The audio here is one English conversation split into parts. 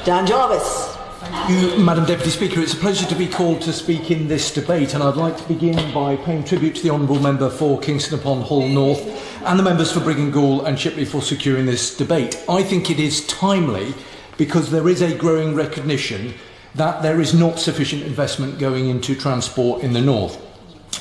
Dan Jarvis. Thank you, Madam Deputy Speaker. It's a pleasure to be called to speak in this debate, and I'd like to begin by paying tribute to the Honourable Member for Kingston upon Hull North and the members for Briggan and Shipley for securing this debate. I think it is timely because there is a growing recognition that there is not sufficient investment going into transport in the north.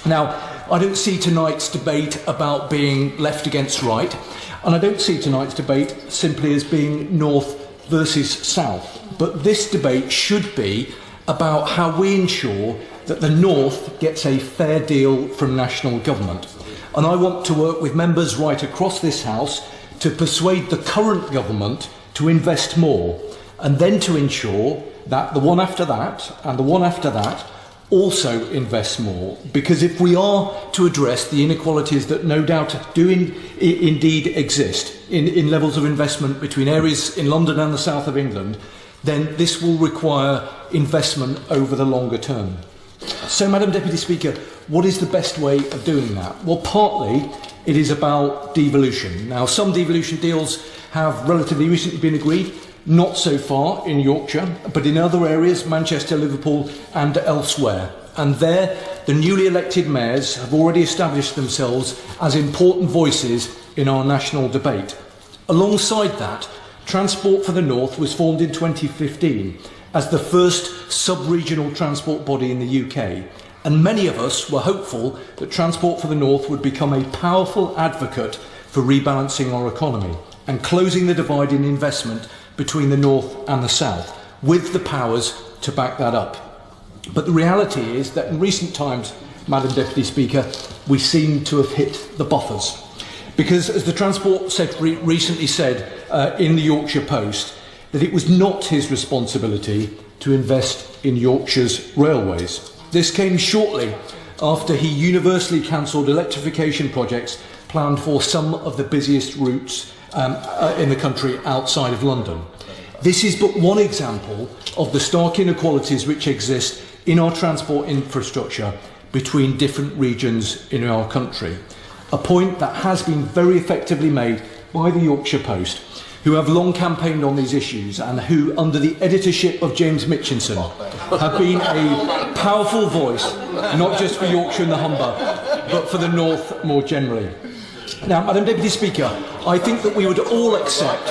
Now, I don't see tonight's debate about being left against right, and I don't see tonight's debate simply as being north versus south. But this debate should be about how we ensure that the north gets a fair deal from national government. And I want to work with members right across this House to persuade the current government to invest more, and then to ensure that the one after that and the one after that also invest more. Because if we are to address the inequalities that no doubt do indeed exist in levels of investment between areas in London and the south of England, then this will require investment over the longer term. So, Madam Deputy Speaker, what is the best way of doing that? Well, partly it is about devolution. Now, some devolution deals have relatively recently been agreed, not so far in Yorkshire, but in other areas, Manchester, Liverpool and elsewhere. And there, the newly elected mayors have already established themselves as important voices in our national debate. Alongside that, Transport for the North was formed in 2015 as the first sub-regional transport body in the UK, and many of us were hopeful that Transport for the North would become a powerful advocate for rebalancing our economy and closing the divide in investment between the North and the South, with the powers to back that up. But the reality is that in recent times, Madam Deputy Speaker, we seem to have hit the buffers. Because, as the Transport Secretary recently said in the Yorkshire Post, that it was not his responsibility to invest in Yorkshire's railways. This came shortly after he universally cancelled electrification projects planned for some of the busiest routes in the country outside of London. This is but one example of the stark inequalities which exist in our transport infrastructure between different regions in our country. A point that has been very effectively made by the Yorkshire Post, who have long campaigned on these issues and who, under the editorship of James Mitchinson, have been a powerful voice, not just for Yorkshire and the Humber, but for the North more generally. Now, Madam Deputy Speaker, I think that we would all accept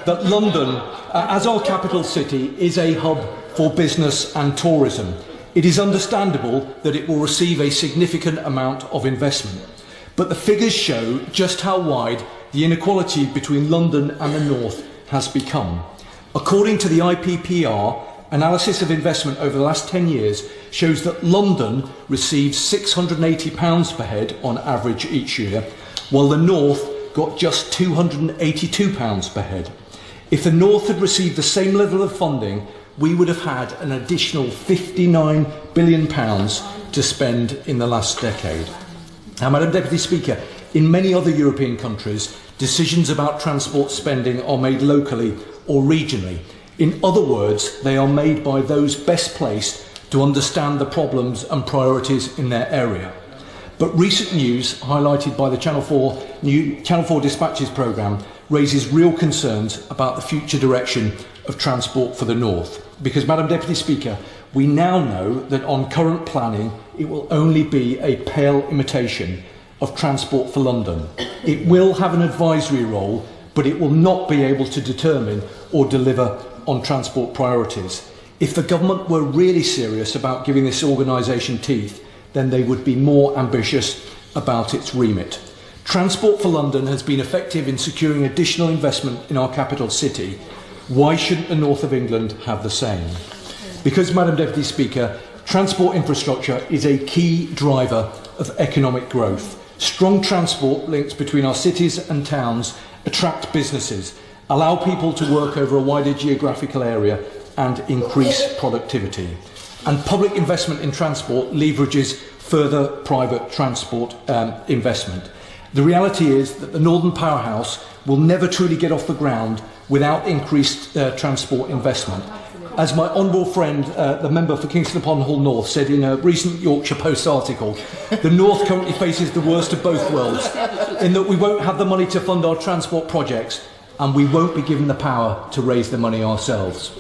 that London, as our capital city, is a hub for business and tourism. It is understandable that it will receive a significant amount of investment. But the figures show just how wide the inequality between London and the North has become. According to the IPPR, analysis of investment over the last 10 years shows that London receives £680 per head on average each year, while the North got just £282 per head. If the North had received the same level of funding, we would have had an additional £59 billion to spend in the last decade. Now, Madam Deputy Speaker, in many other European countries, decisions about transport spending are made locally or regionally. In other words, they are made by those best placed to understand the problems and priorities in their area. But recent news, highlighted by the Channel 4 Dispatches programme, raises real concerns about the future direction of Transport for the North. Because, Madam Deputy Speaker, we now know that on current planning, it will only be a pale imitation of Transport for London. It will have an advisory role, but it will not be able to determine or deliver on transport priorities. If the government were really serious about giving this organisation teeth, then they would be more ambitious about its remit. Transport for London has been effective in securing additional investment in our capital city. Why shouldn't the north of England have the same? Because, Madam Deputy Speaker, transport infrastructure is a key driver of economic growth. Strong transport links between our cities and towns attract businesses, allow people to work over a wider geographical area and increase productivity. And public investment in transport leverages further private transport investment. The reality is that the Northern Powerhouse will never truly get off the ground without increased transport investment. As my honourable friend, the member for Kingston upon Hull North, said in a recent Yorkshire Post article, the North currently faces the worst of both worlds, in that we won't have the money to fund our transport projects and we won't be given the power to raise the money ourselves.